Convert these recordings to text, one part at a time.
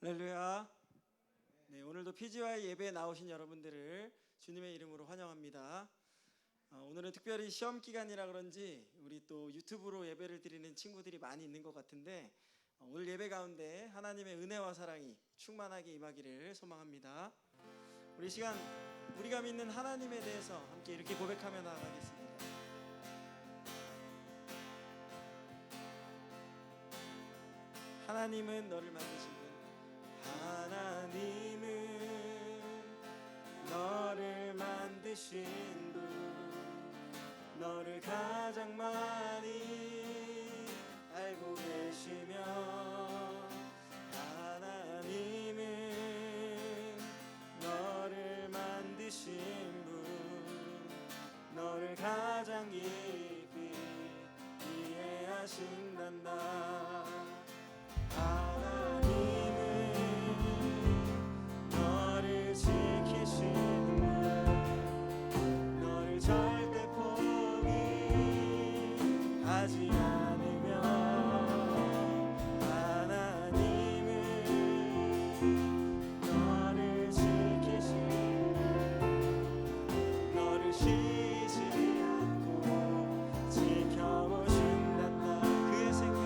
할렐루야. 네, 오늘도 PGY 예배에 나오신 여러분들을 주님의 이름으로 환영합니다. 오늘은 특별히 시험 기간이라 그런지 우리 또 유튜브로 예배를 드리는 친구들이 많이 있는 것 같은데 오늘 예배 가운데 하나님의 은혜와 사랑이 충만하게 임하기를 소망합니다. 우리 시간 우리가 믿는 하나님에 대해서 함께 이렇게 고백하며 나아가겠습니다. 하나님은 너를 만드신 분, 하나님은 너를 만드신 분, 너를 가장 많이 알고 계시며, 하나님은 너를 만드신 분, 너를 가장 깊이 이해하신단다. 하나님은 너를 지키시는 분, 너를 절대 포기하지 않으며, 하나님은 너를 지키시는 분, 너를 쉬지 않고 지켜보신단다. 그의 생각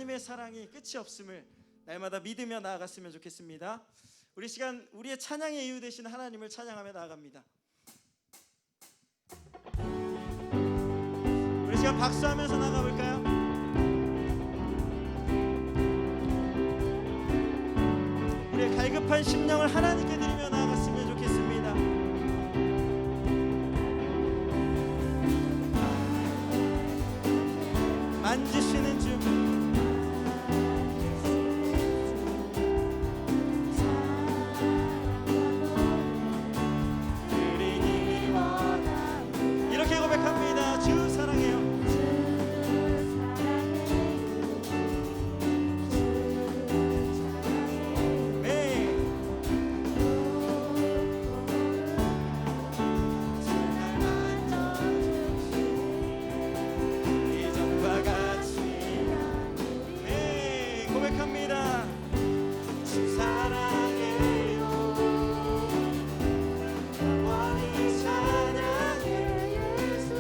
하나님의 사랑이 끝이 없음을 날마다 믿으며 나아갔으면 좋겠습니다. 우리 시간 우리의 찬양의 이유 되신 하나님을 찬양하며 나아갑니다. 우리 시간 박수하면서 나가볼까요? 우리의 갈급한 심령을 하나님께 드리며 나아갔으면 좋겠습니다. 만지시는 주, 이렇게 고백합니다. 주 사랑해요. 네. 이전과 같이 네 고백합니다. 주 사랑해요. 영원히 찬양해 예수.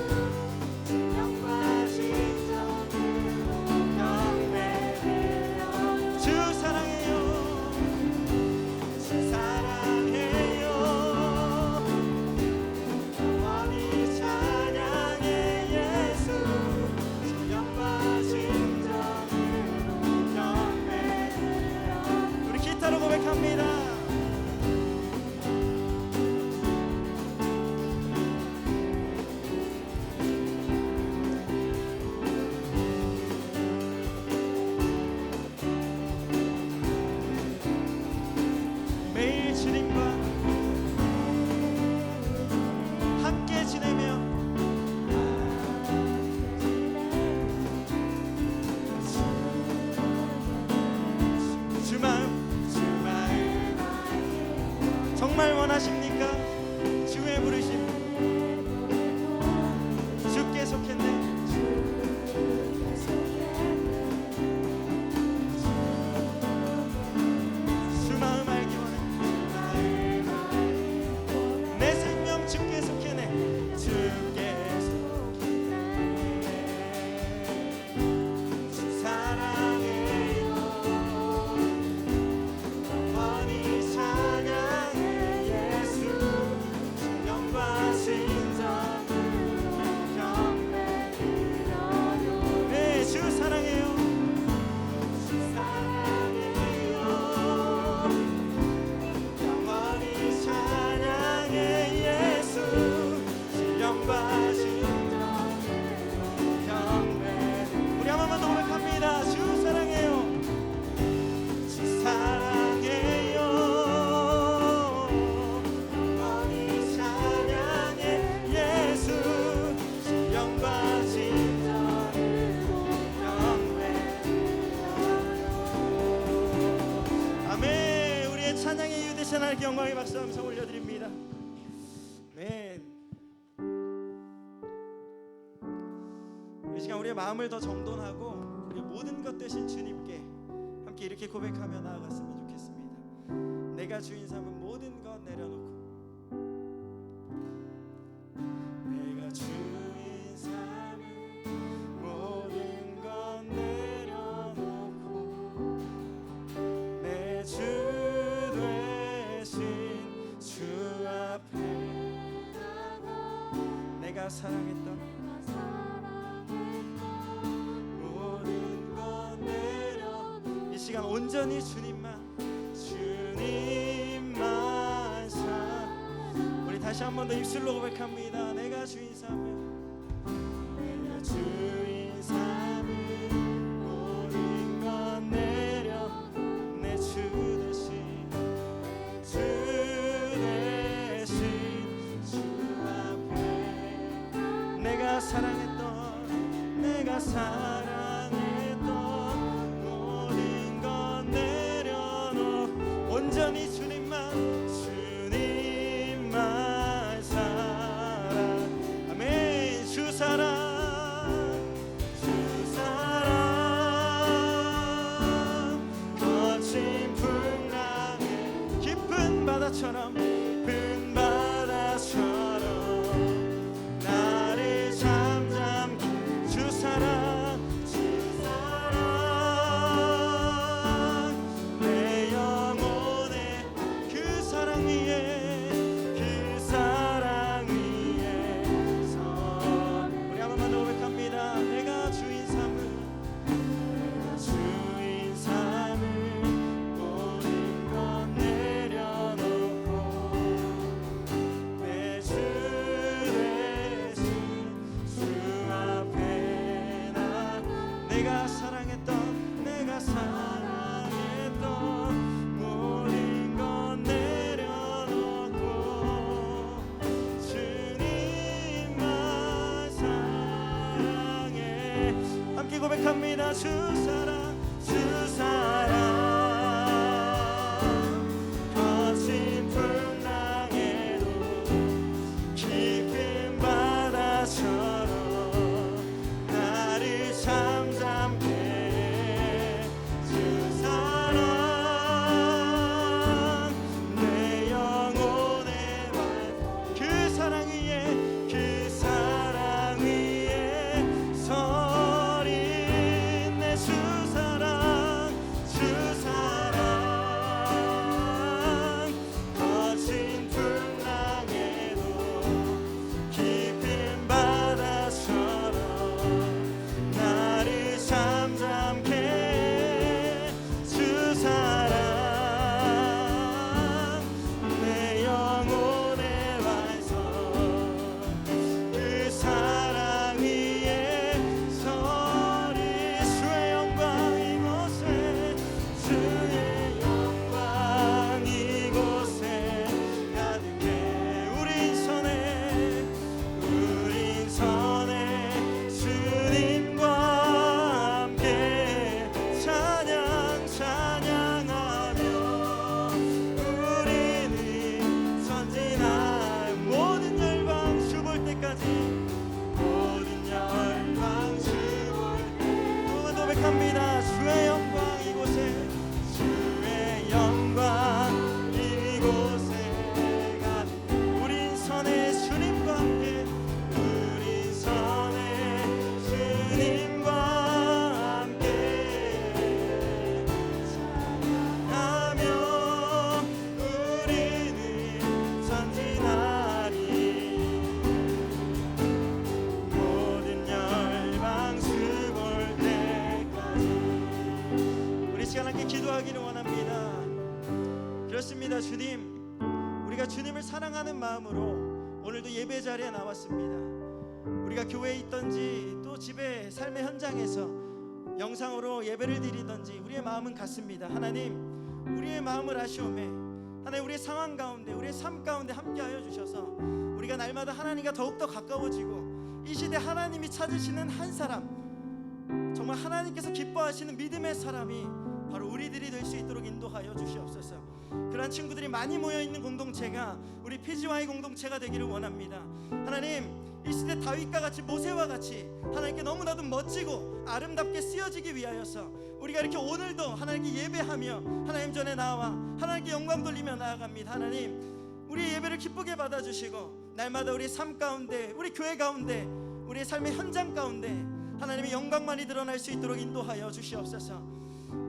영과 진정으로 경배해요. 주 사랑해요. 주 사랑해요. 영원히 찬양해 예수. 영과 진정으로 경배해요. 우리 기타로 고백합니다. 매일 주님과 함께 지내며 주 마음 정말 원하십니까? 주의 부르심 주께 속했네. 주 마음 알기 원해. 내 생명 주께 속했네. 주께 속했네. 주 사랑해요. 영원히 찬양해 예수. 영과 진정으로 경배드려요. 네, 주 사랑해요. 주 사랑해요. 영원히 찬양해 예수. 영과 진정으로 경배. 우리 한 번만 더 고백합니다. 주 사랑해요. 주 사랑해요. 영원히 찬양해 예수. 영과 진정으로 경배드려요. 아멘. 우리의 찬양의 이유 되신 하나님께 영광의 박수 함께 올려드립니다. 아멘. 이 시간 우리의 마음을 더 정돈하고 우리 모든 것 되신 주님께 함께 이렇게 고백하며 나아갔으면 좋겠습니다. 내가 주인 삼은 모든 것 내려놓고, 내가 주인 삼은 모든 것 내려놓고 내 주 되신 주 앞에 내가 사랑했던 모든 것 내려. 이 시간 온전히 주님만 우리 다시 한 번 더 입술로 고백합니다. 내가 주인 삼은, 내가 주인 삼은 모든 것 내려 내 주 대신 주 앞에 내가 사랑했던 모든 것 내려놓고 온전히 주님만 사랑. 아멘. 주 사랑 거친 풍랑에 깊은 바다처럼 나를 잠잠. 주 사랑 고백합니다. 주 사랑 주 사랑 거친 풍랑에도 깊은 바다처럼 나를 잠잠케 해. 주 사랑 내 영혼의 말 그 사랑 위에 그 사랑 위에 서린 내 주 사랑 주 사랑 거친 풍랑에도 깊은 바다처럼 나를 잠잠케 해. 주 사랑 내 영혼의 완성 그 사랑 위에 서리 주의 영광 이곳에 주의 영광 이곳에 가득해 우린 선에 주님과 함께 찬양하며 우리는 전진할 모든 열방 주 볼 때까지 모든 열방 주 볼 때 고백합니다. 주의 영광 이곳에 주의 영광 이곳에 가득해 우린 선에 주님과 함께 우린 선에 주님과 함께 찬양하며 우리는 전진하리 모든 열방 주 볼 때까지 우리 시간 함께 기도하기를 원합니다. 그렇습니다. 주님 우리가 주님을 사랑하는 마음으로 오늘도 예배 자리에 나왔습니다. 우리가 교회에 있던지 또 집에 삶의 현장에서 영상으로 예배를 드리던지 우리의 마음은 같습니다. 하나님 우리의 마음을 아시오매 하나님 우리의 상황 가운데 우리의 삶 가운데 함께하여 주셔서 우리가 날마다 하나님과 더욱더 가까워지고 이 시대 하나님이 찾으시는 한 사람 정말 하나님께서 기뻐하시는 믿음의 사람이 바로 우리들이 될 수 있도록 인도하여 주시옵소서. 그러한 친구들이 많이 모여있는 공동체가 우리 PGY 공동체가 되기를 원합니다. 하나님 이 시대 다윗과 같이 모세와 같이 하나님께 너무나도 멋지고 아름답게 쓰여지기 위하여서 우리가 이렇게 오늘도 하나님께 예배하며 하나님 전에 나와 하나님께 영광 돌리며 나아갑니다. 하나님 우리 예배를 기쁘게 받아주시고 날마다 우리 삶 가운데 우리 교회 가운데 우리의 삶의 현장 가운데 하나님의 영광만이 드러날 수 있도록 인도하여 주시옵소서.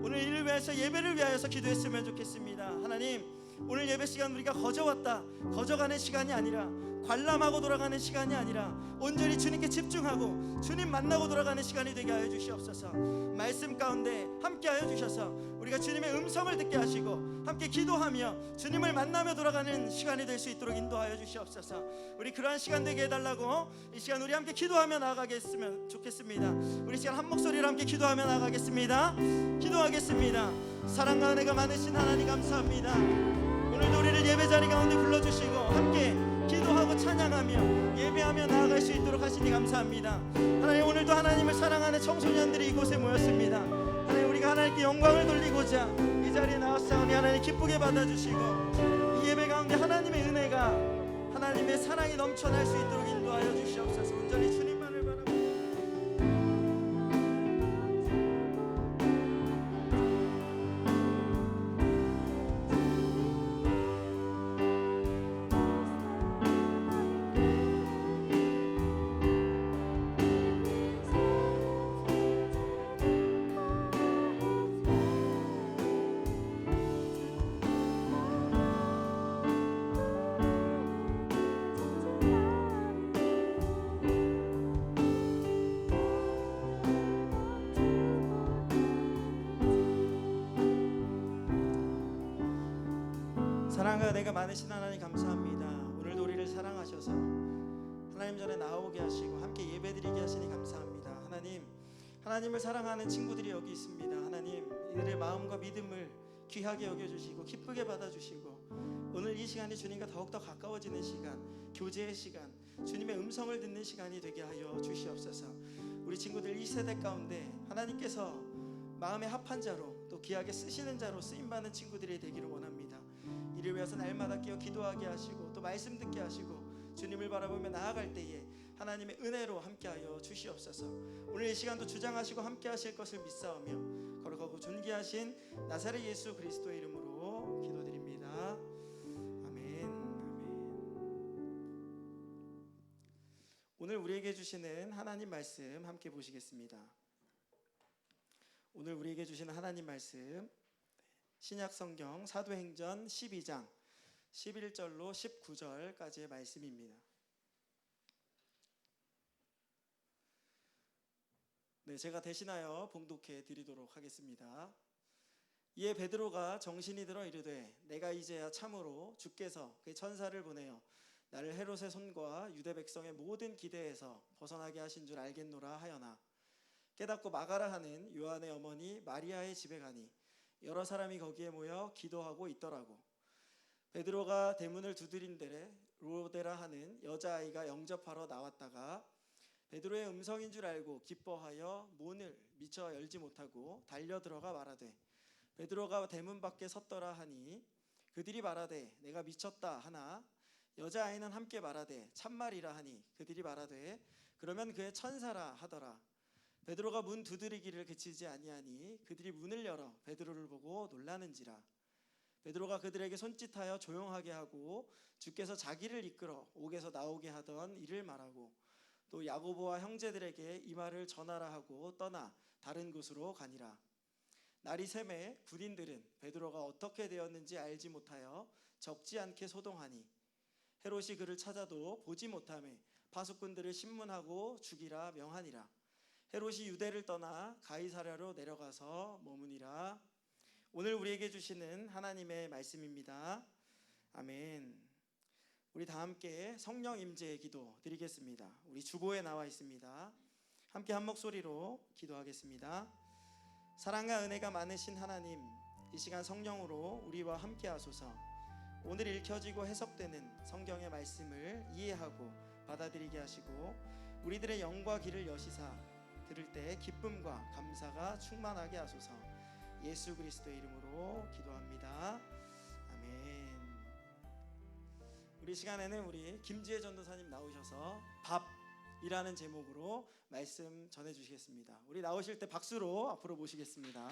오늘 이를 위해서 예배를 위하여서 기도했으면 좋겠습니다. 하나님 오늘 예배 시간 우리가 거저왔다 거저가는 시간이 아니라 관람하고 돌아가는 시간이 아니라 온전히 주님께 집중하고 주님 만나고 돌아가는 시간이 되게 하여 주시옵소서. 말씀 가운데 함께 하여 주셔서 우리가 주님의 음성을 듣게 하시고 함께 기도하며 주님을 만나며 돌아가는 시간이 될 수 있도록 인도하여 주시옵소서. 우리 그러한 시간 되게 해달라고 이 시간 우리 함께 기도하며 나아가겠으면 좋겠습니다. 우리 시간 한 목소리로 함께 기도하며 나아가겠습니다. 기도하겠습니다. 사랑과 은혜가 많으신 하나님 감사합니다. 오늘도 우리를 예배 자리 가운데 불러주시고 함께 기도하고 찬양하며 예배하며 나아갈 수 있도록 하시니 감사합니다. 하나님 오늘도 하나님을 사랑하는 청소년들이 이곳에 모였습니다. 하나님 우리가 하나님께 영광을 돌리고자 이 자리에 나왔사오니 하나님 기쁘게 받아주시고 이 예배 가운데 하나님의 은혜가 하나님의 사랑이 넘쳐날 수 있도록 인도하여 주시옵소서. 온전히 주님만을 바라봅니다. 사랑과 은혜가 많으신 하나님 감사합니다. 오늘도 우리를 사랑하셔서 하나님 전에 나오게 하시고 함께 예배드리게 하시니 감사합니다. 하나님을 사랑하는 친구들이 여기 있습니다. 하나님 이들의 마음과 믿음을 귀하게 여겨주시고 기쁘게 받아주시고 오늘 이 시간이 주님과 더욱더 가까워지는 시간, 교제의 시간, 주님의 음성을 듣는 시간이 되게 하여 주시옵소서. 우리 친구들 이 세대 가운데 하나님께서 마음에 합한 자로 또 귀하게 쓰시는 자로 쓰임받는 친구들이 되기를 원합니다. 이를 위해서 날마다 깨어 기도하게 하시고 또 말씀 듣게 하시고 주님을 바라보며 나아갈 때에 하나님의 은혜로 함께하여 주시옵소서. 오늘 이 시간도 주장하시고 함께하실 것을 믿사오며 거룩하고 존귀하신 나사렛 예수 그리스도의 이름으로 기도드립니다. 아멘. 오늘 우리에게 주시는 하나님 말씀 함께 보시겠습니다. 오늘 우리에게 주시는 하나님 말씀 신약 성경 사도행전 12장 11절로 19절까지의 말씀입니다. 네, 제가 대신하여 봉독해 드리도록 하겠습니다. 이에 베드로가 정신이 들어 이르되 내가 이제야 참으로 주께서 그의 천사를 보내어 나를 헤롯의 손과 유대 백성의 모든 기대에서 벗어나게 하신 줄 알겠노라 하여나 깨닫고 마가라 하는 요한의 어머니 마리아의 집에 가니 여러 사람이 거기에 모여 기도하고 있더라고. 베드로가 대문을 두드린 데에 로데라 하는 여자아이가 영접하러 나왔다가 베드로의 음성인 줄 알고 기뻐하여 문을 미처 열지 못하고 달려 들어가 말하되 베드로가 대문 밖에 섰더라 하니 그들이 말하되 내가 미쳤다 하나 여자아이는 함께 말하되 참말이라 하니 그들이 말하되 그러면 그의 천사라 하더라. 베드로가 문 두드리기를 그치지 아니하니 그들이 문을 열어 베드로를 보고 놀라는지라. 베드로가 그들에게 손짓하여 조용하게 하고 주께서 자기를 이끌어 옥에서 나오게 하던 일을 말하고 또 야고보와 형제들에게 이 말을 전하라 하고 떠나 다른 곳으로 가니라. 날이 새매 군인들은 베드로가 어떻게 되었는지 알지 못하여 적지 않게 소동하니 헤롯이 그를 찾아도 보지 못하매 파수꾼들을 신문하고 죽이라 명하니라. 헤롯이 유대를 떠나 가이사랴로 내려가서 머무니라. 오늘 우리에게 주시는 하나님의 말씀입니다. 아멘. 우리 다 함께 성령 임재의 기도 드리겠습니다. 우리 주보에 나와 있습니다. 함께 한 목소리로 기도하겠습니다. 사랑과 은혜가 많으신 하나님, 이 시간 성령으로 우리와 함께 하소서. 오늘 읽혀지고 해석되는 성경의 말씀을 이해하고 받아들이게 하시고 우리들의 영과 귀를 여시사 들을 때 기쁨과 감사가 충만하게 하소서. 예수 그리스도의 이름으로 기도합니다. 아멘. 우리 시간에는 우리 김지혜 전도사님 나오셔서 밥이라는 제목으로 말씀 전해주시겠습니다. 우리 나오실 때 박수로 앞으로 모시겠습니다.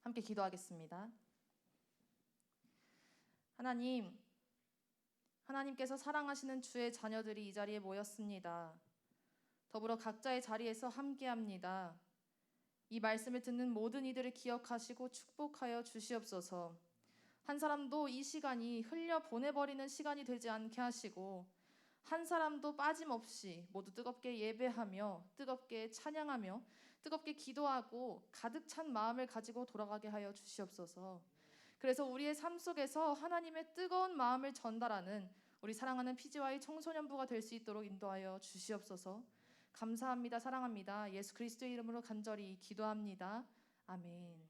함께 기도하겠습니다. 하나님께서 사랑하시는 주의 자녀들이 이 자리에 모였습니다. 더불어 각자의 자리에서 함께합니다. 이 말씀을 듣는 모든 이들을 기억하시고 축복하여 주시옵소서. 한 사람도 이 시간이 흘려 보내버리는 시간이 되지 않게 하시고 한 사람도 빠짐없이 모두 뜨겁게 예배하며 뜨겁게 찬양하며 뜨겁게 기도하고 가득 찬 마음을 가지고 돌아가게 하여 주시옵소서. 그래서 우리의 삶 속에서 하나님의 뜨거운 마음을 전달하는 우리 사랑하는 PGY 청소년부가 될 수 있도록 인도하여 주시옵소서. 감사합니다. 사랑합니다. 예수 그리스도의 이름으로 간절히 기도합니다. 아멘.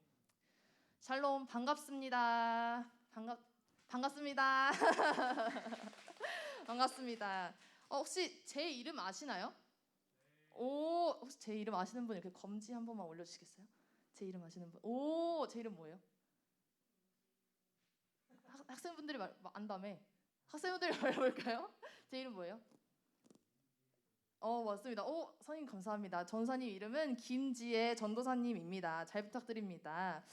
샬롬, 반갑습니다. 반갑습니다. 반갑습니다. 혹시 제 이름 아시나요? 혹시 제 이름 아시는 분 이렇게 검지 한 번만 올려주시겠어요? 제 이름 아시는 분? 제 이름 뭐예요? 학생분들이 안다며. 학생분들이 말해볼까요? 제 이름 뭐예요? 맞습니다. 선생님 감사합니다. 전사님 이름은 김지혜 전도사님입니다. 잘 부탁드립니다.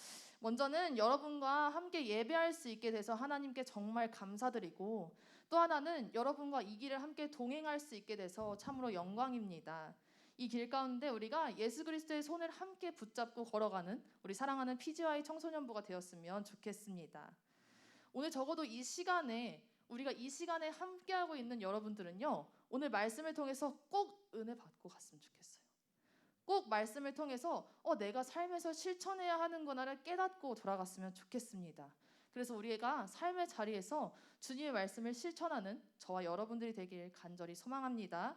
먼저는 여러분과 함께 예배할 수 있게 돼서 하나님께 정말 감사드리고 또 하나는 여러분과 이 길을 함께 동행할 수 있게 돼서 참으로 영광입니다. 이 길 가운데 우리가 예수 그리스도의 손을 함께 붙잡고 걸어가는 우리 사랑하는 PGY 청소년부가 되었으면 좋겠습니다. 오늘 적어도 이 시간에 우리가 이 시간에 함께하고 있는 여러분들은요, 오늘 말씀을 통해서 꼭 은혜 받고 갔으면 좋겠어요. 꼭 말씀을 통해서 내가 삶에서 실천해야 하는구나를 깨닫고 돌아갔으면 좋겠습니다. 그래서 우리가 삶의 자리에서 주님의 말씀을 실천하는 저와 여러분들이 되길 간절히 소망합니다.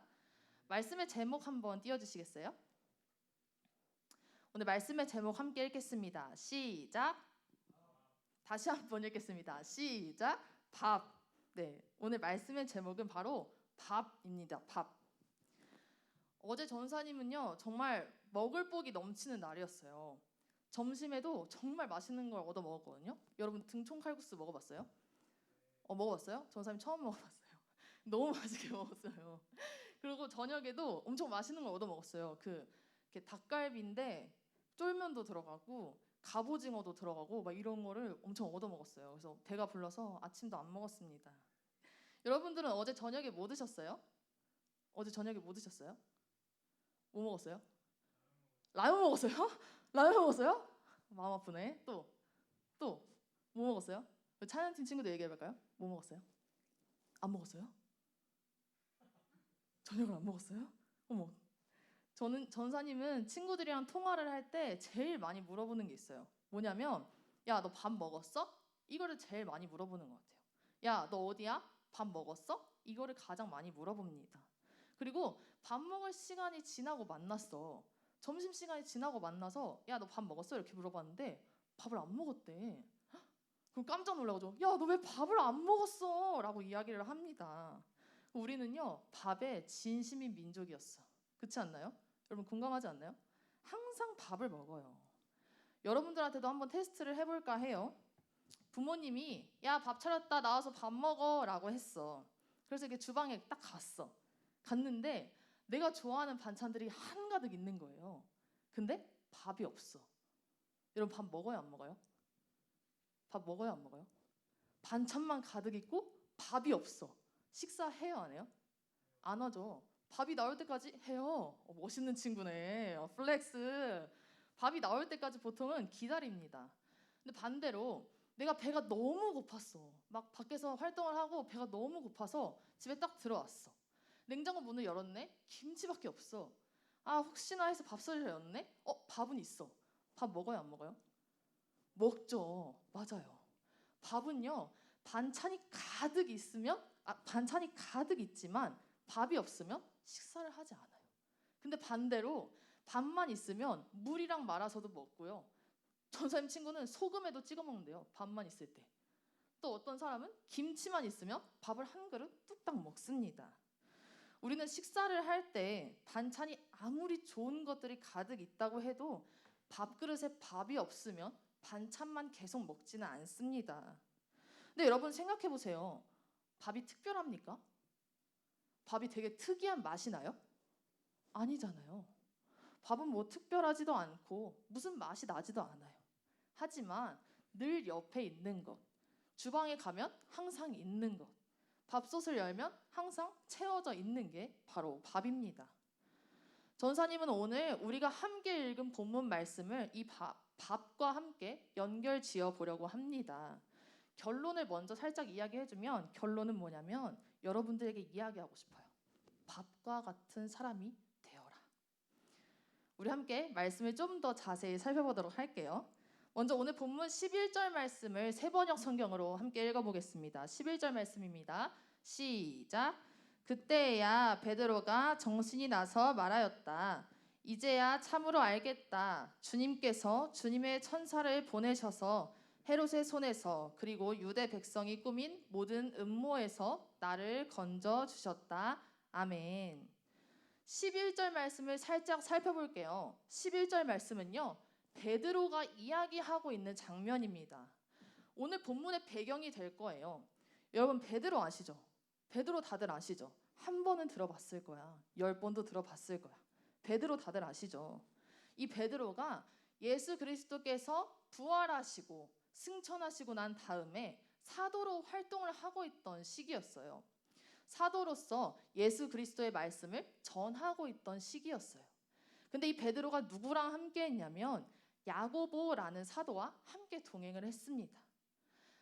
말씀의 제목 한번 띄워주시겠어요? 오늘 말씀의 제목 함께 읽겠습니다. 시작! 다시 한번 읽겠습니다. 시작. 밥. 네, 오늘 말씀의 제목은 바로 밥입니다. 밥. 어제 전사님은요 정말 먹을 복이 넘치는 날이었어요. 점심에도 정말 맛있는 걸 얻어 먹었거든요. 여러분 등촌 칼국수 먹어봤어요? 먹어봤어요? 전사님 처음 먹어봤어요. 너무 맛있게 먹었어요. 그리고 저녁에도 엄청 맛있는 걸 얻어 먹었어요. 이렇게 닭갈비인데 쫄면도 들어가고 갑오징어도 들어가고 막 이런 거를 엄청 얻어 먹었어요. 그래서 배가 불러서 아침도 안 먹었습니다. 여러분들은 어제 저녁에 뭐 드셨어요? 어제 저녁에 뭐 드셨어요? 뭐 먹었어요? 라면 먹었어요? 라면 먹었어요? 마음 아프네. 또 뭐 먹었어요? 찬양팀 친구들 얘기해볼까요? 뭐 먹었어요? 안 먹었어요? 저녁을 안 먹었어요? 어머. 저는 전사님은 친구들이랑 통화를 할 때 제일 많이 물어보는 게 있어요. 뭐냐면 야, 너 밥 먹었어? 이거를 제일 많이 물어보는 것 같아요. 야, 너 어디야? 밥 먹었어? 이거를 가장 많이 물어봅니다. 그리고 밥 먹을 시간이 지나고 만났어. 점심시간이 지나고 만나서 야, 너 밥 먹었어? 이렇게 물어봤는데 밥을 안 먹었대. 그럼 깜짝 놀라가지고 야, 너 왜 밥을 안 먹었어? 라고 이야기를 합니다. 우리는요 밥에 진심인 민족이었어. 그렇지 않나요? 여러분 공감하지 않나요? 항상 밥을 먹어요. 여러분들한테도 한번 테스트를 해볼까 해요. 부모님이 야, 밥 차렸다, 나와서 밥 먹어 라고 했어. 그래서 이렇게 주방에 딱 갔는데 내가 좋아하는 반찬들이 한가득 있는 거예요. 근데 밥이 없어. 여러분 밥 먹어요 안 먹어요? 밥 먹어요 안 먹어요? 반찬만 가득 있고 밥이 없어. 식사해요 안 해요? 안 하죠. 밥이 나올 때까지 해요. 멋있는 친구네. 플렉스. 밥이 나올 때까지 보통은 기다립니다. 근데 반대로 내가 배가 너무 고팠어. 막 밖에서 활동을 하고 배가 너무 고파서 집에 딱 들어왔어. 냉장고 문을 열었네. 김치밖에 없어. 아, 혹시나 해서 밥솥을 열었네. 밥은 있어. 밥 먹어요 안 먹어요? 먹죠. 맞아요. 밥은요 반찬이 가득 있으면 반찬이 가득 있지만 밥이 없으면 식사를 하지 않아요. 근데 반대로 밥만 있으면 물이랑 말아서도 먹고요. 전사님 친구는 소금에도 찍어 먹는데요. 밥만 있을 때. 또 어떤 사람은 김치만 있으면 밥을 한 그릇 뚝딱 먹습니다. 우리는 식사를 할 때 반찬이 아무리 좋은 것들이 가득 있다고 해도 밥그릇에 밥이 없으면 반찬만 계속 먹지는 않습니다. 근데 여러분 생각해 보세요. 밥이 특별합니까? 밥이 되게 특이한 맛이 나요? 아니잖아요. 밥은 뭐 특별하지도 않고 무슨 맛이 나지도 않아요. 하지만 늘 옆에 있는 것, 주방에 가면 항상 있는 것, 밥솥을 열면 항상 채워져 있는 게 바로 밥입니다. 전사님은 오늘 우리가 함께 읽은 본문 말씀을 이 밥과 함께 연결 지어 보려고 합니다. 결론을 먼저 살짝 이야기해주면 결론은 뭐냐면 여러분들에게 이야기하고 싶어요. 밥과 같은 사람이 되어라. 우리 함께 말씀을 좀 더 자세히 살펴보도록 할게요. 먼저 오늘 본문 11절 말씀을 세번역 성경으로 함께 읽어보겠습니다. 11절 말씀입니다. 시작. 그때야 베드로가 정신이 나서 말하였다. 이제야 참으로 알겠다. 주님께서 주님의 천사를 보내셔서 헤롯의 손에서 그리고 유대 백성이 꾸민 모든 음모에서 나를 건져 주셨다. 아멘. 11절 말씀을 살짝 살펴볼게요. 11절 말씀은요. 베드로가 이야기하고 있는 장면입니다. 오늘 본문의 배경이 될 거예요. 여러분 베드로 아시죠? 베드로 다들 아시죠? 한 번은 들어봤을 거야. 10번도 들어봤을 거야. 베드로 다들 아시죠? 이 베드로가 예수 그리스도께서 부활하시고 승천하시고 난 다음에 사도로 활동을 하고 있던 시기였어요. 사도로서 예수 그리스도의 말씀을 전하고 있던 시기였어요. 근데 이 베드로가 누구랑 함께 했냐면 야고보라는 사도와 함께 동행을 했습니다.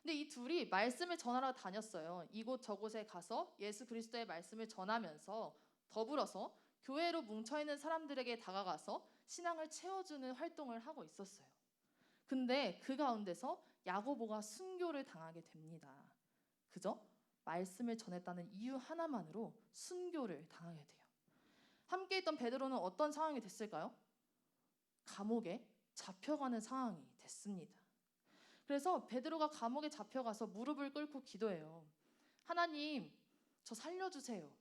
근데 이 둘이 말씀을 전하러 다녔어요. 이곳 저곳에 가서 예수 그리스도의 말씀을 전하면서 더불어서 교회로 뭉쳐있는 사람들에게 다가가서 신앙을 채워주는 활동을 하고 있었어요. 근데 그 가운데서 야고보가 순교를 당하게 됩니다. 그죠? 말씀을 전했다는 이유 하나만으로 순교를 당하게 돼요. 함께 있던 베드로는 어떤 상황이 됐을까요? 감옥에 잡혀가는 상황이 됐습니다. 그래서 베드로가 감옥에 잡혀가서 무릎을 꿇고 기도해요. 하나님, 저 살려주세요.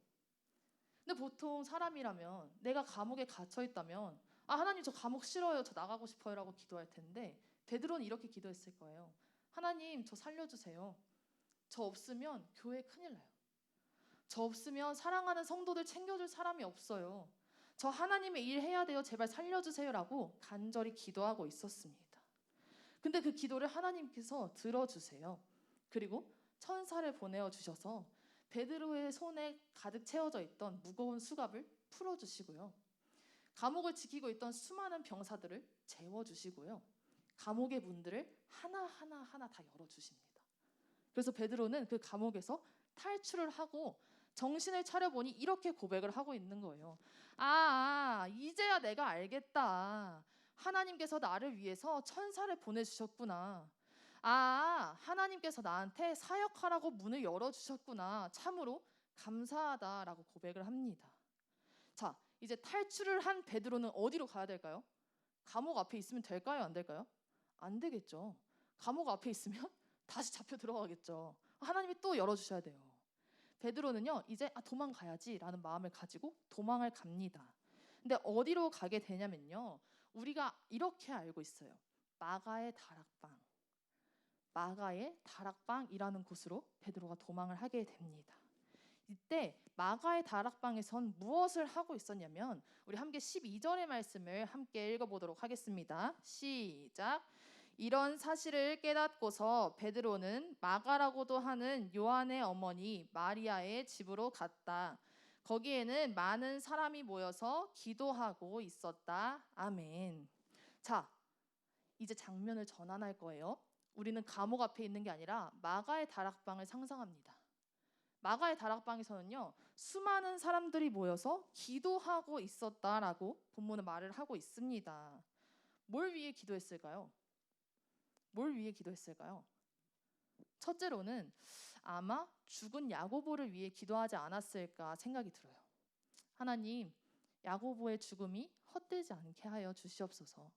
근데 보통 사람이라면 내가 감옥에 갇혀 있다면 하나님 저 감옥 싫어요. 저 나가고 싶어요. 라고 기도할 텐데 베드로는 이렇게 기도했을 거예요. 하나님, 저 살려주세요. 저 없으면 교회 큰일 나요. 저 없으면 사랑하는 성도들 챙겨줄 사람이 없어요. 저 하나님의 일 해야 돼요. 제발 살려주세요. 라고 간절히 기도하고 있었습니다. 근데 그 기도를 하나님께서 들어주세요. 그리고 천사를 보내어 주셔서 베드로의 손에 가득 채워져 있던 무거운 수갑을 풀어주시고요. 감옥을 지키고 있던 수많은 병사들을 재워주시고요. 감옥의 문들을 하나하나 다 열어주십니다. 그래서 베드로는 그 감옥에서 탈출을 하고 정신을 차려보니 이렇게 고백을 하고 있는 거예요. 이제야 내가 알겠다. 하나님께서 나를 위해서 천사를 보내주셨구나. 하나님께서 나한테 사역하라고 문을 열어주셨구나. 참으로 감사하다라고 고백을 합니다. 자, 이제 탈출을 한 베드로는 어디로 가야 될까요? 감옥 앞에 있으면 될까요? 안 될까요? 안 되겠죠. 감옥 앞에 있으면 다시 잡혀 들어가겠죠. 하나님이 또 열어주셔야 돼요. 베드로는요, 이제 도망가야지라는 마음을 가지고 도망을 갑니다. 근데 어디로 가게 되냐면요, 우리가 이렇게 알고 있어요. 마가의 다락방이라는 곳으로 베드로가 도망을 하게 됩니다. 이때 마가의 다락방에선 무엇을 하고 있었냐면, 우리 함께 12절의 말씀을 함께 읽어보도록 하겠습니다. 시작. 이런 사실을 깨닫고서 베드로는 마가라고도 하는 요한의 어머니 마리아의 집으로 갔다. 거기에는 많은 사람이 모여서 기도하고 있었다. 아멘. 자, 이제 장면을 전환할 거예요. 우리는 감옥 앞에 있는 게 아니라 마가의 다락방을 상상합니다. 마가의 다락방에서는요, 수많은 사람들이 모여서 기도하고 있었다라고 본문은 말을 하고 있습니다. 뭘 위해 기도했을까요? 첫째로는 아마 죽은 야고보를 위해 기도하지 않았을까 생각이 들어요. 하나님, 야고보의 죽음이 헛되지 않게 하여 주시옵소서.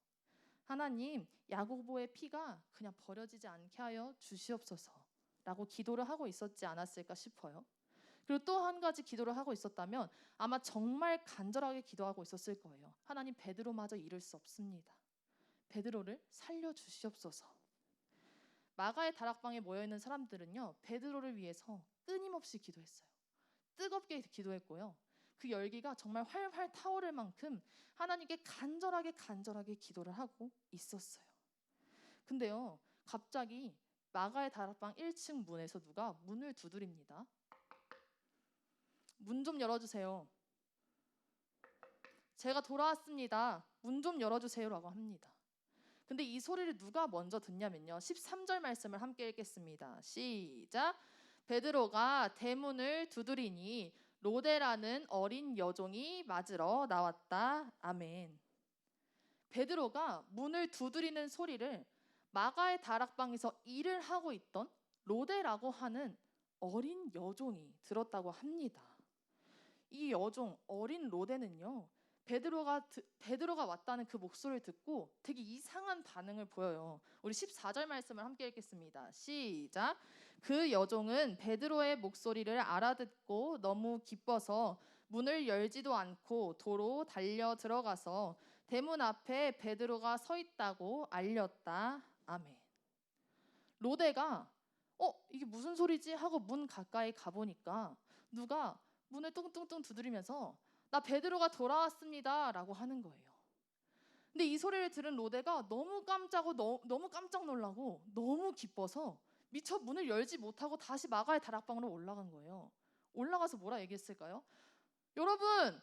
하나님, 야고보의 피가 그냥 버려지지 않게 하여 주시옵소서 라고 기도를 하고 있었지 않았을까 싶어요. 그리고 또 한 가지 기도를 하고 있었다면 아마 정말 간절하게 기도하고 있었을 거예요. 하나님, 베드로마저 잃을 수 없습니다. 베드로를 살려주시옵소서. 마가의 다락방에 모여있는 사람들은요, 베드로를 위해서 끊임없이 기도했어요. 뜨겁게 기도했고요. 그 열기가 정말 활활 타오를 만큼 하나님께 간절하게 기도를 하고 있었어요. 근데요, 갑자기 마가의 다락방 1층 문에서 누가 문을 두드립니다. 문 좀 열어주세요. 제가 돌아왔습니다. 문 좀 열어주세요 라고 합니다. 근데 이 소리를 누가 먼저 듣냐면요, 13절 말씀을 함께 읽겠습니다. 시작. 베드로가 대문을 두드리니 로데라는 어린 여종이 맞으러 나왔다. 아멘. 베드로가 문을 두드리는 소리를 마가의 다락방에서 일을 하고 있던 로데라고 하는 어린 여종이 들었다고 합니다. 이 여종, 어린 로데는요, 베드로가 왔다는 그 목소리를 듣고 되게 이상한 반응을 보여요. 우리 14절 말씀을 함께 읽겠습니다. 시작. 그 여종은 베드로의 목소리를 알아듣고 너무 기뻐서 문을 열지도 않고 도로 달려 들어가서 대문 앞에 베드로가 서 있다고 알렸다. 아멘. 로데가 이게 무슨 소리지 하고 문 가까이 가보니까 누가 문을 뚱뚱뚱 두드리면서 나 베드로가 돌아왔습니다 라고 하는 거예요. 근데 이 소리를 들은 로데가 너무 깜짝 놀라고 너무 기뻐서 미처 문을 열지 못하고 다시 마가의 다락방으로 올라간 거예요. 올라가서 뭐라 얘기했을까요? 여러분,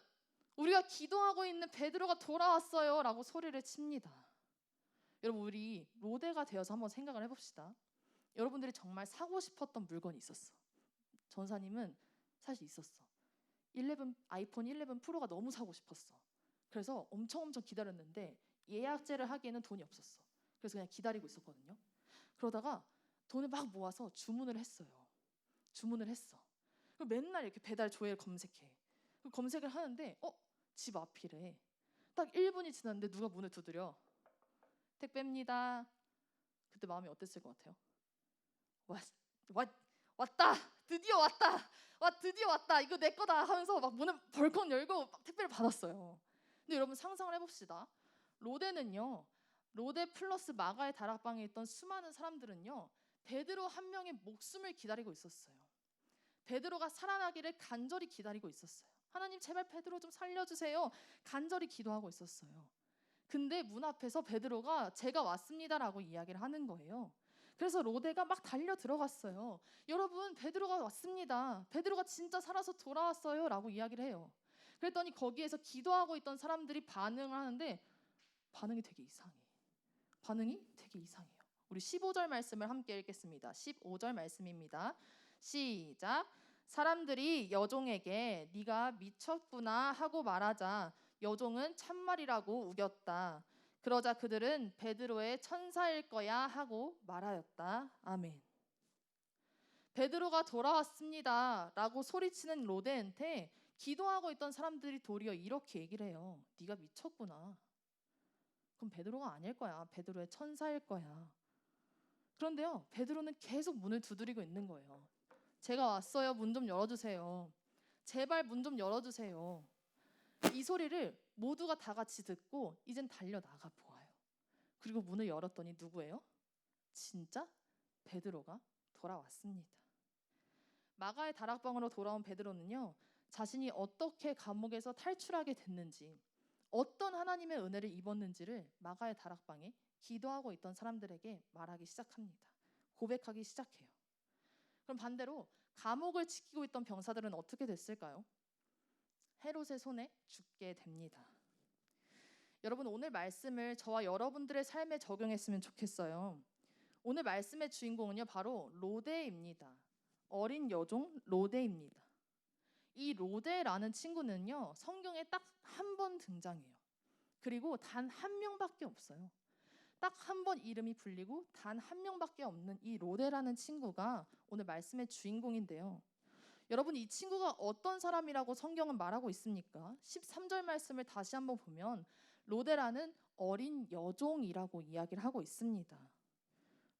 우리가 기도하고 있는 베드로가 돌아왔어요 라고 소리를 칩니다. 여러분, 우리 로데가 되어서 한번 생각을 해봅시다. 여러분들이 정말 사고 싶었던 물건이 있었어. 전사님은 사실 있었어. 아이폰 11 프로가 너무 사고 싶었어. 그래서 엄청 기다렸는데 예약제를 하기에는 돈이 없었어. 그래서 그냥 기다리고 있었거든요. 그러다가 돈을 막 모아서 주문을 했어. 그리고 맨날 이렇게 배달 조회를 검색해. 검색을 하는데 집 앞이래. 딱 1분이 지났는데 누가 문을 두드려. 택배입니다. 그때 마음이 어땠을 것 같아요? 왔다! 드디어 왔다! 드디어 왔다! 이거 내 거다! 하면서 막 문을 벌컥 열고 막 택배를 받았어요. 근데 여러분 상상을 해봅시다. 로데는요, 로데 플러스 마가의 다락방에 있던 수많은 사람들은요, 베드로 한 명의 목숨을 기다리고 있었어요. 베드로가 살아나기를 간절히 기다리고 있었어요. 하나님 제발 베드로 좀 살려주세요. 간절히 기도하고 있었어요. 근데 문 앞에서 베드로가 제가 왔습니다라고 이야기를 하는 거예요. 그래서 로데가 막 달려 들어갔어요. 여러분 베드로가 왔습니다. 베드로가 진짜 살아서 돌아왔어요 라고 이야기를 해요. 그랬더니 거기에서 기도하고 있던 사람들이 반응을 하는데 반응이 되게 이상해요. 우리 15절 말씀을 함께 읽겠습니다. 15절 말씀입니다. 시작. 사람들이 여종에게 네가 미쳤구나 하고 말하자 여종은 참말이라고 우겼다. 그러자 그들은 베드로의 천사일 거야 하고 말하였다. 아멘. 베드로가 돌아왔습니다 라고 소리치는 로데한테 기도하고 있던 사람들이 도리어 이렇게 얘기를 해요. 네가 미쳤구나. 그럼 베드로가 아닐 거야. 베드로의 천사일 거야. 그런데요, 베드로는 계속 문을 두드리고 있는 거예요. 제가 왔어요. 문 좀 열어주세요. 제발 문 좀 열어주세요. 이 소리를 모두가 다 같이 듣고 이젠 달려나가 보아요. 그리고 문을 열었더니 누구예요? 진짜 베드로가 돌아왔습니다. 마가의 다락방으로 돌아온 베드로는요, 자신이 어떻게 감옥에서 탈출하게 됐는지, 어떤 하나님의 은혜를 입었는지를 마가의 다락방에 기도하고 있던 사람들에게 말하기 시작합니다. 고백하기 시작해요. 그럼 반대로 감옥을 지키고 있던 병사들은 어떻게 됐을까요? 헤롯의 손에 죽게 됩니다. 여러분 오늘 말씀을 저와 여러분들의 삶에 적용했으면 좋겠어요. 오늘 말씀의 주인공은요 바로 로데입니다. 어린 여종 로데입니다. 이 로데라는 친구는요 성경에 딱 한 번 등장해요. 그리고 단 한 명밖에 없어요. 딱 한 번 이름이 불리고 단 한 명밖에 없는 이 로데라는 친구가 오늘 말씀의 주인공인데요. 여러분 이 친구가 어떤 사람이라고 성경은 말하고 있습니까? 13절 말씀을 다시 한번 보면 로데라는 어린 여종이라고 이야기를 하고 있습니다.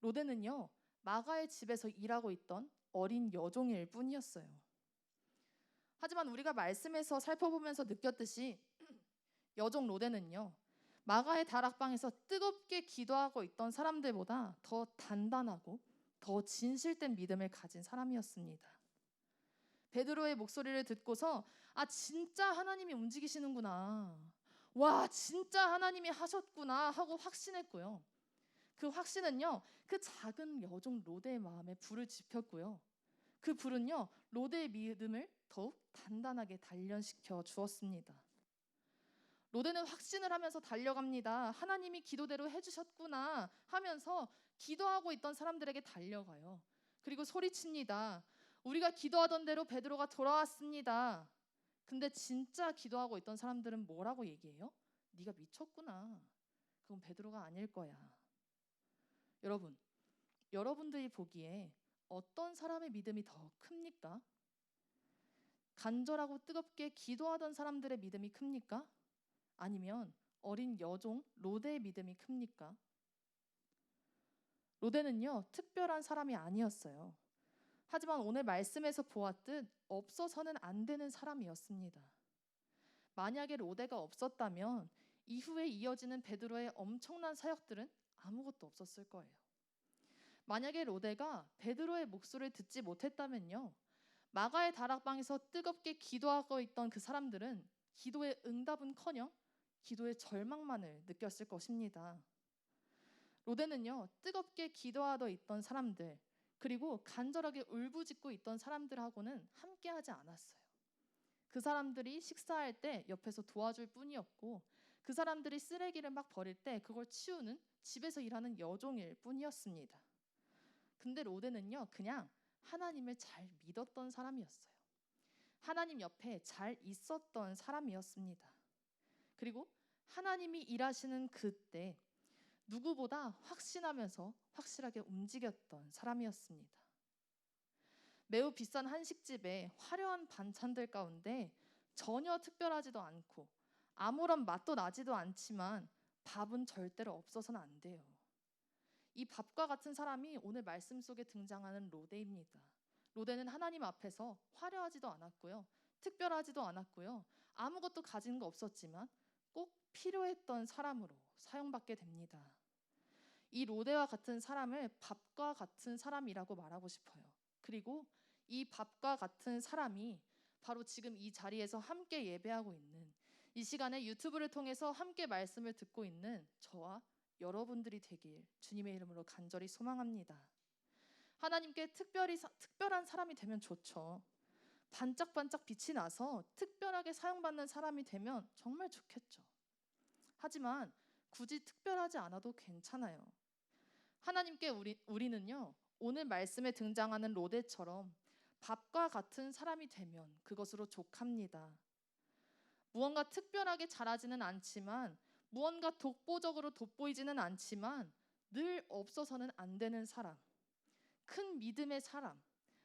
로데는요 마가의 집에서 일하고 있던 어린 여종일 뿐이었어요. 하지만 우리가 말씀에서 살펴보면서 느꼈듯이 여종 로데는요 마가의 다락방에서 뜨겁게 기도하고 있던 사람들보다 더 단단하고 더 진실된 믿음을 가진 사람이었습니다. 베드로의 목소리를 듣고서 아 진짜 하나님이 움직이시는구나, 와 진짜 하나님이 하셨구나 하고 확신했고요. 그 확신은요 그 작은 여종 로데의 마음에 불을 지폈고요. 그 불은요 로데의 믿음을 더욱 단단하게 단련시켜 주었습니다. 로데는 확신을 하면서 달려갑니다. 하나님이 기도대로 해주셨구나 하면서 기도하고 있던 사람들에게 달려가요. 그리고 소리칩니다. 우리가 기도하던 대로 베드로가 돌아왔습니다. 근데 진짜 기도하고 있던 사람들은 뭐라고 얘기해요? 네가 미쳤구나. 그건 베드로가 아닐 거야. 여러분, 여러분들이 보기에 어떤 사람의 믿음이 더 큽니까? 간절하고 뜨겁게 기도하던 사람들의 믿음이 큽니까? 아니면 어린 여종 로데의 믿음이 큽니까? 로데는요 특별한 사람이 아니었어요. 하지만 오늘 말씀에서 보았듯 없어서는 안 되는 사람이었습니다. 만약에 로데가 없었다면 이후에 이어지는 베드로의 엄청난 사역들은 아무것도 없었을 거예요. 만약에 로데가 베드로의 목소리를 듣지 못했다면요 마가의 다락방에서 뜨겁게 기도하고 있던 그 사람들은 기도의 응답은커녕 기도의 절망만을 느꼈을 것입니다. 로데는요 뜨겁게 기도하러 있던 사람들 그리고 간절하게 울부짖고 있던 사람들하고는 함께하지 않았어요. 그 사람들이 식사할 때 옆에서 도와줄 뿐이었고 그 사람들이 쓰레기를 막 버릴 때 그걸 치우는 집에서 일하는 여종일 뿐이었습니다. 근데 로데는요 그냥 하나님을 잘 믿었던 사람이었어요. 하나님 옆에 잘 있었던 사람이었습니다. 그리고 하나님이 일하시는 그때 누구보다 확신하면서 확실하게 움직였던 사람이었습니다. 매우 비싼 한식집에 화려한 반찬들 가운데 전혀 특별하지도 않고 아무런 맛도 나지도 않지만 밥은 절대로 없어서는 안 돼요. 이 밥과 같은 사람이 오늘 말씀 속에 등장하는 로데입니다. 로데는 하나님 앞에서 화려하지도 않았고요. 특별하지도 않았고요. 아무것도 가진 거 없었지만 꼭 필요했던 사람으로 사용받게 됩니다. 이 로데와 같은 사람을 밥과 같은 사람이라고 말하고 싶어요. 그리고 이 밥과 같은 사람이 바로 지금 이 자리에서 함께 예배하고 있는, 이 시간에 유튜브를 통해서 함께 말씀을 듣고 있는 저와 여러분들이 되길 주님의 이름으로 간절히 소망합니다. 하나님께 특별한 사람이 되면 좋죠. 반짝반짝 빛이 나서 특별하게 사용받는 사람이 되면 정말 좋겠죠. 하지만 굳이 특별하지 않아도 괜찮아요. 하나님께 우리는요, 오늘 말씀에 등장하는 로데처럼 밥과 같은 사람이 되면 그것으로 족합니다. 무언가 특별하게 잘하지는 않지만, 무언가 독보적으로 돋보이지는 않지만 늘 없어서는 안 되는 사람, 큰 믿음의 사람,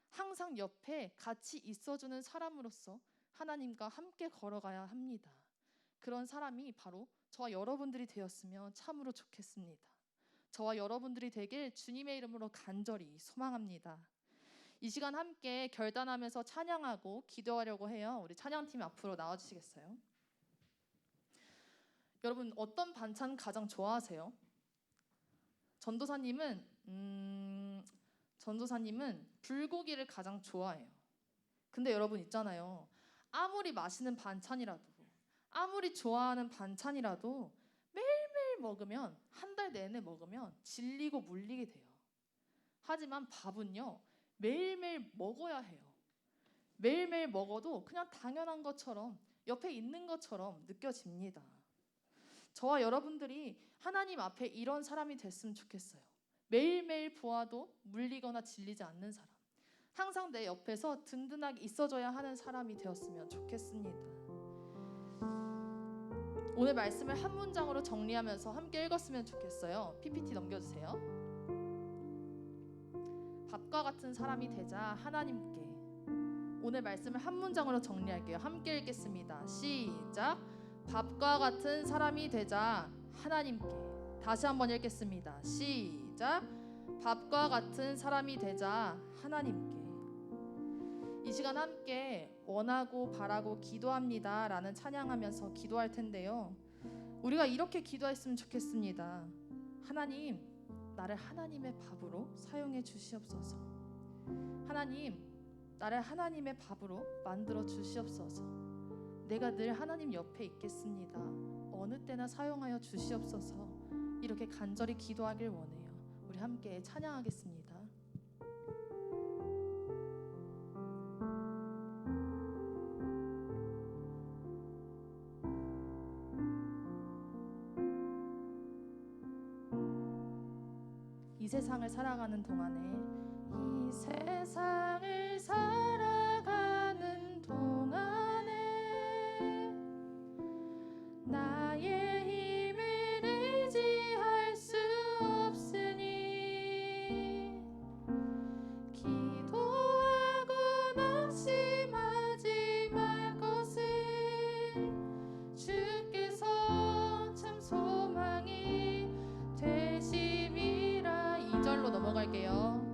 항상 옆에 같이 있어주는 사람으로서 하나님과 함께 걸어가야 합니다. 그런 사람이 바로 저와 여러분들이 되었으면 참으로 좋겠습니다. 저와 여러분들이 되길 주님의 이름으로 간절히 소망합니다. 이 시간 함께 결단하면서 찬양하고 기도하려고 해요. 우리 찬양팀 앞으로 나와주시겠어요? 여러분, 어떤 반찬 가장 좋아하세요? 전도사님은 불고기를 가장 좋아해요. 근데 여러분 있잖아요. 아무리 맛있는 반찬이라도, 아무리 좋아하는 반찬이라도 매일매일 먹으면, 한 달 내내 먹으면 질리고 물리게 돼요. 하지만 밥은요, 매일매일 먹어야 해요. 매일매일 먹어도 그냥 당연한 것처럼, 옆에 있는 것처럼 느껴집니다. 저와 여러분들이 하나님 앞에 이런 사람이 됐으면 좋겠어요. 매일매일 보아도 물리거나 질리지 않는 사람, 항상 내 옆에서 든든하게 있어줘야 하는 사람이 되었으면 좋겠습니다. 오늘 말씀을 한 문장으로 정리하면서 함께 읽었으면 좋겠어요. PPT 넘겨주세요. 밥과 같은 사람이 되자 하나님께. 오늘 말씀을 한 문장으로 정리할게요. 함께 읽겠습니다. 시작. 밥과 같은 사람이 되자 하나님께. 다시 한번 읽겠습니다. 시작. 밥과 같은 사람이 되자 하나님께. 이 시간 함께 원하고 바라고 기도합니다 라는 찬양하면서 기도할 텐데요, 우리가 이렇게 기도했으면 좋겠습니다. 하나님, 나를 하나님의 밥으로 사용해 주시옵소서. 하나님, 나를 하나님의 밥으로 만들어 주시옵소서. 내가 늘 하나님 옆에 있겠습니다. 어느 때나 사용하여 주시옵소서. 이렇게 간절히 기도하길 원해요. 우리 함께 찬양하겠습니다. 이 세상을 살아가는 동안에, 이 세상을 살아가는 동안에 나의 힘을 의지할 수 없으니 기도하고 낙심하지 말 것은 주께서 참 소망이 되심이라. 2절로 넘어갈게요.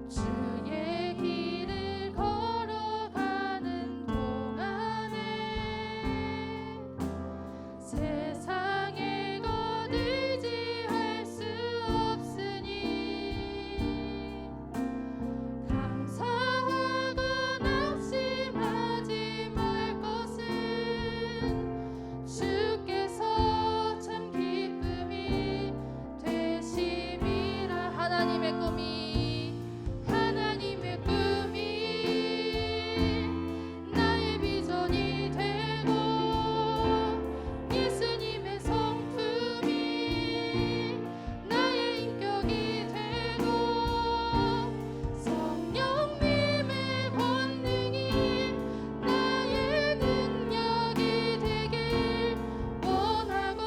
주의 길을 걸어가는 동안에 세상의 것 의지할 수 없으니 감사하고 낙심하지 말 것은 주께서 참 기쁨이 되심이라. 하나님의 꿈이 나의 비전이 되고 예수님의 성품이 나의 인격이 되고 성령님의 권능이 나의 능력이 되길 원하고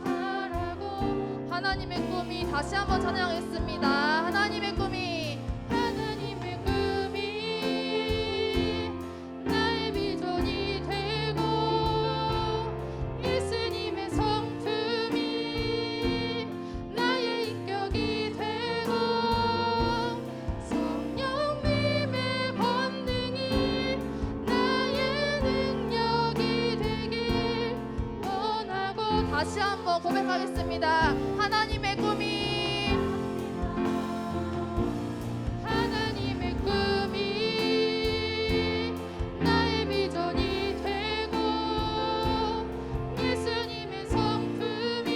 바라고. 하나님의 꿈이, 다시 한번 찬양하겠습니다. 하나님의 꿈이 나의 비전이 되고 예수님의 성품이 나의 다시 한번 고백하겠습니다. 하나님의 꿈이 나의 비전이 되고 예수님의 성품이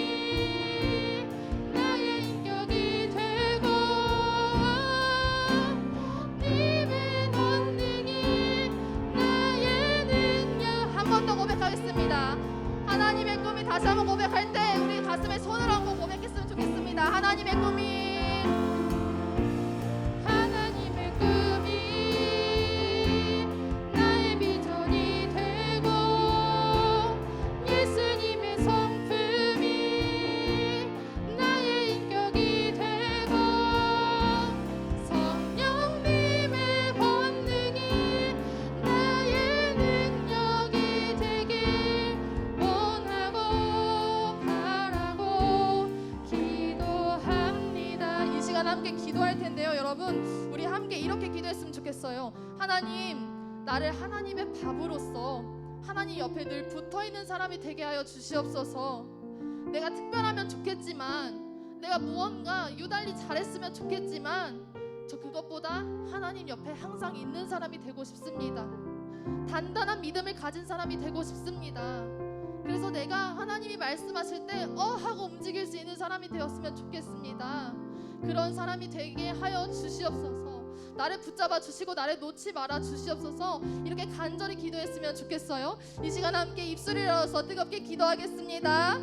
나의 인격이 되고 님의 권능이 나의 능력. 한 번 더 고백하겠습니다. 하나님의 꿈이 다시 한번 고백할 때 우리 가슴에 손을 얹고 고백했으면 좋겠습니다. 하나님의 꿈이 나의 비전이 되고 예수님의 성품이 나의 인격이 되고 성령님의 권능이 나의 능력이 되길 원하고 바라고 기도합니다. 이 시간 함께 기도할 텐데요, 여러분, 우리 함께 이렇게 기도했으면 좋겠어요. 하나님, 나를 하나님의 밥으로서 하나님 옆에 늘 붙어있는 사람이 되게 하여 주시옵소서. 내가 특별하면 좋겠지만, 내가 무언가 유달리 잘했으면 좋겠지만, 저 그것보다 하나님 옆에 항상 있는 사람이 되고 싶습니다. 단단한 믿음을 가진 사람이 되고 싶습니다. 그래서 내가 하나님이 말씀하실 때 하고 움직일 수 있는 사람이 되었으면 좋겠습니다. 그런 사람이 되게 하여 주시옵소서. 나를 붙잡아 주시고 나를 놓지 말아 주시옵소서. 이렇게 간절히 기도했으면 좋겠어요. 이 시간 함께 입술을 열어서 뜨겁게 기도하겠습니다.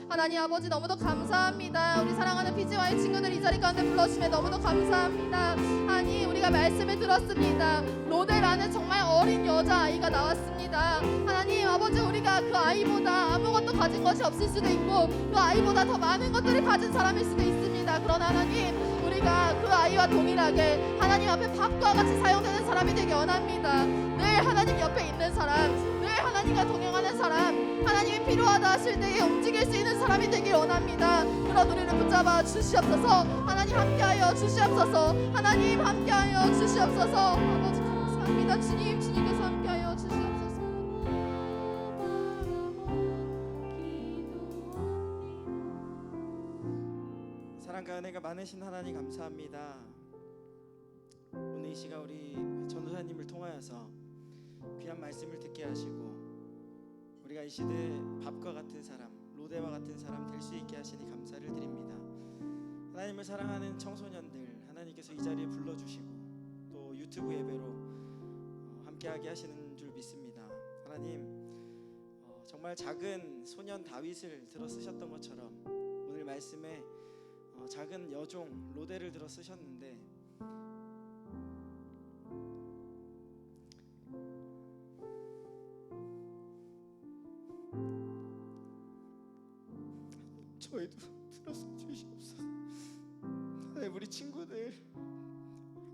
하나님 아버지, 너무도 감사합니다. 우리 사랑하는 PGY 친구들 이 자리 가운데 불러주시면 너무도 감사합니다. 아니, 우리가 말씀을 들었습니다. 로데라는 정말 어린 여자아이가 나왔습니다. 하나님 아버지, 우리가 그 아이보다 아무것도 가진 것이 없을 수도 있고 그 아이보다 더 많은 것들을 가진 사람일 수도 있습니다. 그러나 하나님, 우리가 그 아이와 동일하게 하나님 앞에 밥과 같이 사용되는 사람이 되기 원합니다. 늘 하나님 옆에 있는 사람, 늘 하나님과 동행하는 사람, 하나님이 필요하다 하실 때에 움직일 수 있는 사람이 되길 원합니다. 그런 우리를 붙잡아 주시옵소서. 하나님 함께하여 주시옵소서. 하나님 함께하여 주시옵소서. 아버지 감사합니다. 주님, 주님께서 함께하여 주시옵소서. 사랑과 은혜가 많으신 하나님 감사합니다. 오늘 이 시간 우리 전도사님을 통하여서 귀한 말씀을 듣게 하시고 우리가 이 시대에 밥과 같은 사람, 로데와 같은 사람 될 수 있게 하시니 감사를 드립니다. 하나님을 사랑하는 청소년들 하나님께서 이 자리에 불러주시고 또 유튜브 예배로 함께하게 하시는 줄 믿습니다. 하나님, 정말 작은 소년 다윗을 들어 쓰셨던 것처럼 오늘 말씀에 작은 여종 로데를 들어 쓰셨는데 저희도 들어서 주시옵소서. 하나님, 우리 친구들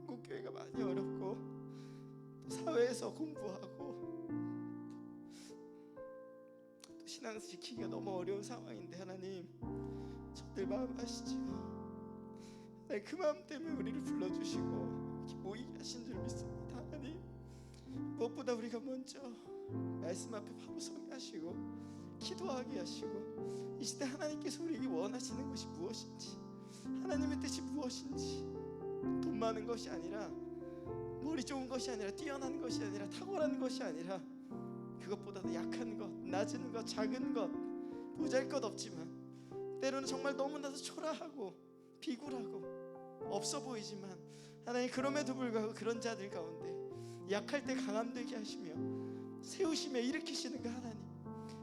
한국교회가 많이 어렵고 또 사회에서 공부하고 또 신앙 지키기가 너무 어려운 상황인데 하나님, 저들 마음 아시지요? 하나님, 그 마음 때문에 우리를 불러주시고 이렇게 모이게 하신 줄 믿습니다. 하나님, 무엇보다 우리가 먼저 말씀 앞에 바로 서게 하시고 기도하게 하시고 이 시대 하나님께서 우리에게 원하시는 것이 무엇인지, 하나님의 뜻이 무엇인지, 돈 많은 것이 아니라, 머리 좋은 것이 아니라, 뛰어난 것이 아니라, 탁월한 것이 아니라, 그것보다도 약한 것, 낮은 것, 작은 것, 보잘것 없지만 때로는 정말 너무나도 초라하고 비굴하고 없어 보이지만 하나님, 그럼에도 불구하고 그런 자들 가운데 약할 때 강함 되게 하시며 세우시며 일으키시는 그 하나님,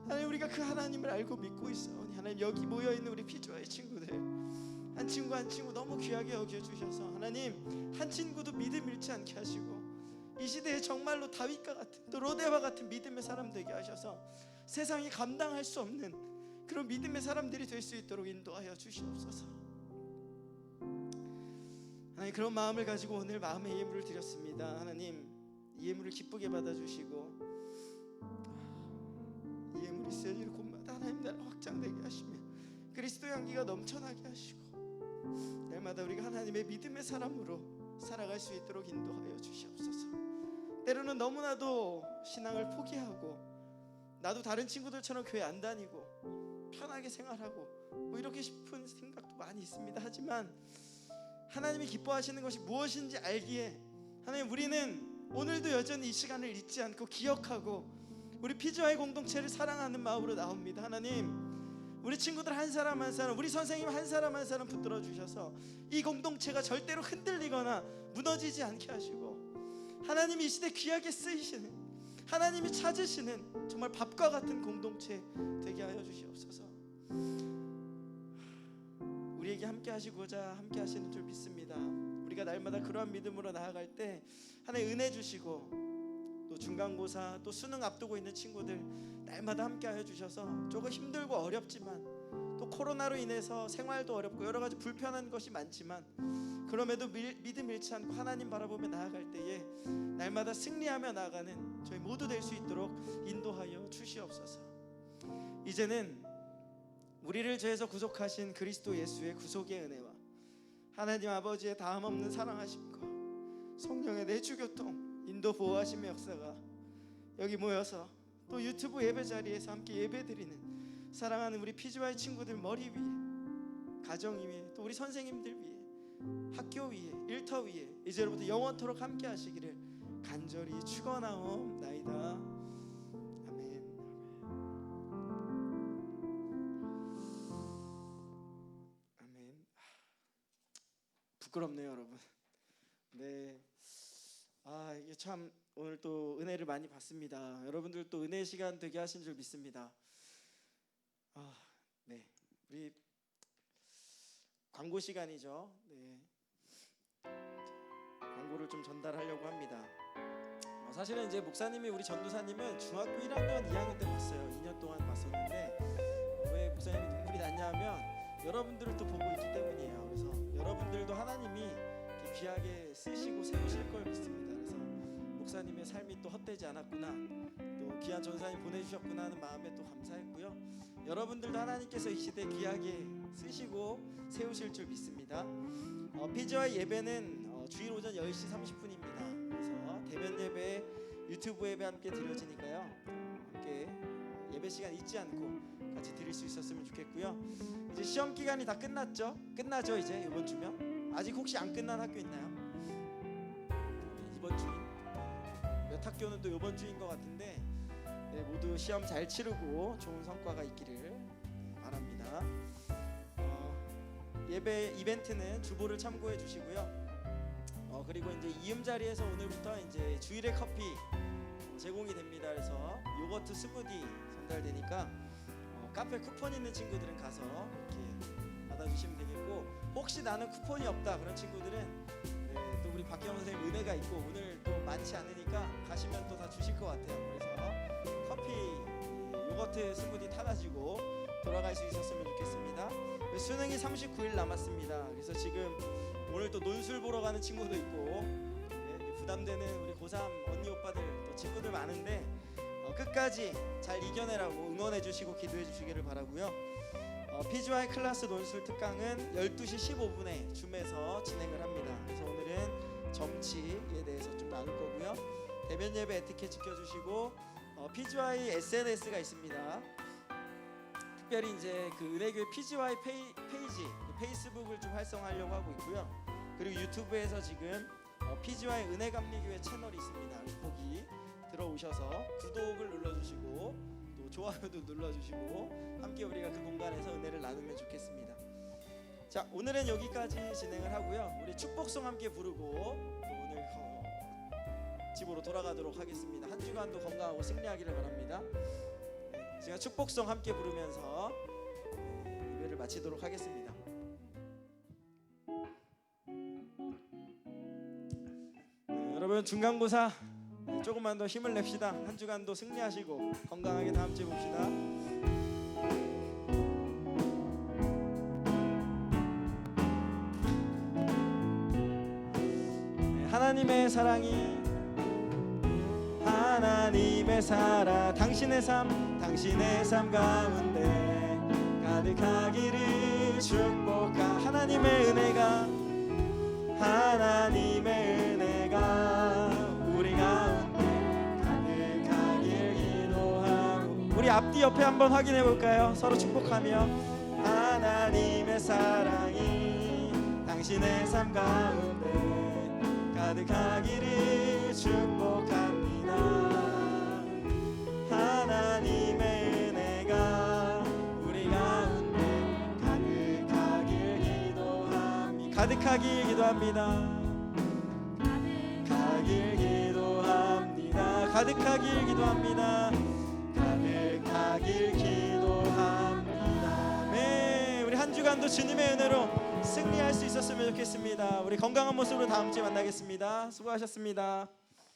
하나님, 우리가 그 하나님을 알고 믿고 있사오니 하나님, 여기 모여있는 우리 피조의 친구들 한 친구 한 친구 너무 귀하게 여겨주셔서 하나님, 한 친구도 믿음 잃지 않게 하시고 이 시대에 정말로 다윗과 같은 또 로데와 같은 믿음의 사람 되게 하셔서 세상이 감당할 수 없는 그런 믿음의 사람들이 될 수 있도록 인도하여 주시옵소서. 하나님, 그런 마음을 가지고 오늘 마음의 예물을 드렸습니다. 하나님, 이 예물을 기쁘게 받아주시고 이 예물이 쓰여질 곳마다 하나님 나라 확장되게 하시며 그리스도의 향기가 넘쳐나게 하시고 날마다 우리가 하나님의 믿음의 사람으로 살아갈 수 있도록 인도하여 주시옵소서. 때로는 너무나도 신앙을 포기하고 나도 다른 친구들처럼 교회 안 다니고 편하게 생활하고 뭐 이렇게 싶은 생각도 많이 있습니다. 하지만 하나님이 기뻐하시는 것이 무엇인지 알기에 하나님, 우리는 오늘도 여전히 이 시간을 잊지 않고 기억하고 우리 피지와의 공동체를 사랑하는 마음으로 나옵니다. 하나님, 우리 친구들 한 사람 한 사람, 우리 선생님 한 사람 한 사람 붙들어 주셔서 이 공동체가 절대로 흔들리거나 무너지지 않게 하시고, 하나님이 이 시대 귀하게 쓰이시는, 하나님이 찾으시는 정말 밥과 같은 공동체 되게 하여 주시옵소서. 우리에게 함께 하시고자 함께 하시는 줄 믿습니다. 우리가 날마다 그러한 믿음으로 나아갈 때 하나님 은혜 주시고, 또 중간고사 또 수능 앞두고 있는 친구들 날마다 함께 하여 주셔서 조금 힘들고 어렵지만, 또 코로나로 인해서 생활도 어렵고 여러 가지 불편한 것이 많지만 그럼에도 믿음 잃지 않고 하나님 바라보며 나아갈 때에 날마다 승리하며 나아가는 저희 모두 될 수 있도록 인도하여 주시옵소서. 이제는 우리를 죄에서 구속하신 그리스도 예수의 구속의 은혜와 하나님 아버지의 다함없는 사랑하심과 성령의 내주교통 인도 보호하심의 역사가 여기 모여서 또 유튜브 예배 자리에서 함께 예배드리는 사랑하는 우리 피지와의 친구들 머리 위에, 가정 위에, 또 우리 선생님들 위에, 학교 위에, 일터 위에 이제로부터 영원토록 함께 하시기를 간절히 축원하옵나이다. 아멘. 아멘. 부끄럽네요, 여러분. 네. 이게 참 오늘 또 은혜를 많이 받습니다. 여러분들 또 은혜 시간 되게 하신 줄 믿습니다. 네, 우리 광고 시간이죠. 네, 광고를 좀 전달하려고 합니다. 사실은 이제 목사님이, 우리 전도사님은 중학교 1학년, 2학년 때 봤어요. 2년 동안 봤었는데 왜 목사님이 눈물이 났냐면 여러분들을 또 보고 있기 때문이에요. 그래서 여러분들도 하나님이 이렇게 귀하게 쓰시고 세우실 걸 믿습니다. 그래서 목사님의 삶이 또 헛되지 않았구나, 또 귀한 전사님 보내주셨구나 하는 마음에 또 감사했고요. 여러분들도 하나님께서 이 시대 귀하게 쓰시고 세우실 줄 믿습니다. 피지와의 예배는 주일 오전 10시 30분입니다. 그래서 대면 예배, 유튜브 예배 함께 드려지니까요. 함께 예배 시간 잊지 않고 같이 드릴 수 있었으면 좋겠고요. 이제 시험 기간이 다 끝났죠? 끝나죠 이제 이번 주면? 아직 혹시 안 끝난 학교 있나요? 이번 주인? 몇 학교는 또 이번 주인 것 같은데, 네, 모두 시험 잘 치르고 좋은 성과가 있기를 바랍니다. 예배 이벤트는 주보를 참고해 주시고요. 그리고 이제 이음 자리에서 오늘부터 이제 주일의 커피 제공이 됩니다. 그래서 요거트 스무디 전달되니까 카페 쿠폰 있는 친구들은 가서 이렇게 받아주시면 되겠고, 혹시 나는 쿠폰이 없다 그런 친구들은 네, 또 우리 박경 선생님 은혜가 있고 오늘 또 많지 않으니까 가시면 또 다 주실 것 같아요. 그래서 커피 요거트 스무디 타가지고 돌아갈 수 있었으면 좋겠습니다. 수능이 39일 남았습니다. 그래서 지금 오늘 또 논술 보러 가는 친구도 있고, 네, 부담되는 우리 고3 언니 오빠들 또 친구들 많은데 끝까지 잘 이겨내라고 응원해 주시고 기도해 주시기를 바라고요. 피지와의 클래스 논술 특강은 12시 15분에 줌에서 진행을 합니다. 그래서 오늘은 정치에 대해서 좀 나눌 거고요. 대면 예배 에티켓 지켜주시고, 피지와의 SNS가 있습니다. 특별히 이제 그 은혜교회 피지와의 페이지, 페이스북을 좀 활성화하려고 하고 있고요. 그리고 유튜브에서 지금 피지와의 은혜감리교회 채널이 있습니다. 거기 들어오셔서 구독을 눌러주시고 또 좋아요도 눌러주시고 함께 우리가 그 공간에서 은혜를 나누면 좋겠습니다. 자, 오늘은 여기까지 진행을 하고요. 우리 축복송 함께 부르고 또 오늘 집으로 돌아가도록 하겠습니다. 한 주간도 건강하고 승리하기를 바랍니다. 제가 축복송 함께 부르면서 예배를 마치도록 하겠습니다. 여러분 중간고사 조금만 더 힘을 냅시다. 한 주간도 승리하시고 건강하게 다음 주에 봅시다. 하나님의 사랑이, 하나님의 사랑, 당신의 삶 가운데 가득하기를 축복하. 하나님의 은혜가 우리 가운데 가득하길 기도하고. 우리 앞뒤 자기 옆에 한번 확인해 볼까요? 서로 축복하며 하나님의 사랑이 당신의 삶 가운데 가득하기를 축복합니다. 하나님의 은혜가 우리 가운데 가득하길 기도합니다. 가득하길 기도합니다. 가득하길 기도합니다. 가득하길 기도합니다. 가득하길 기도합니다. 네, 우리 한 주간도 주님의 은혜로 승리할 수 있었으면 좋겠습니다. 우리 건강한 모습으로 다음 주에 만나겠습니다. 수고하셨습니다.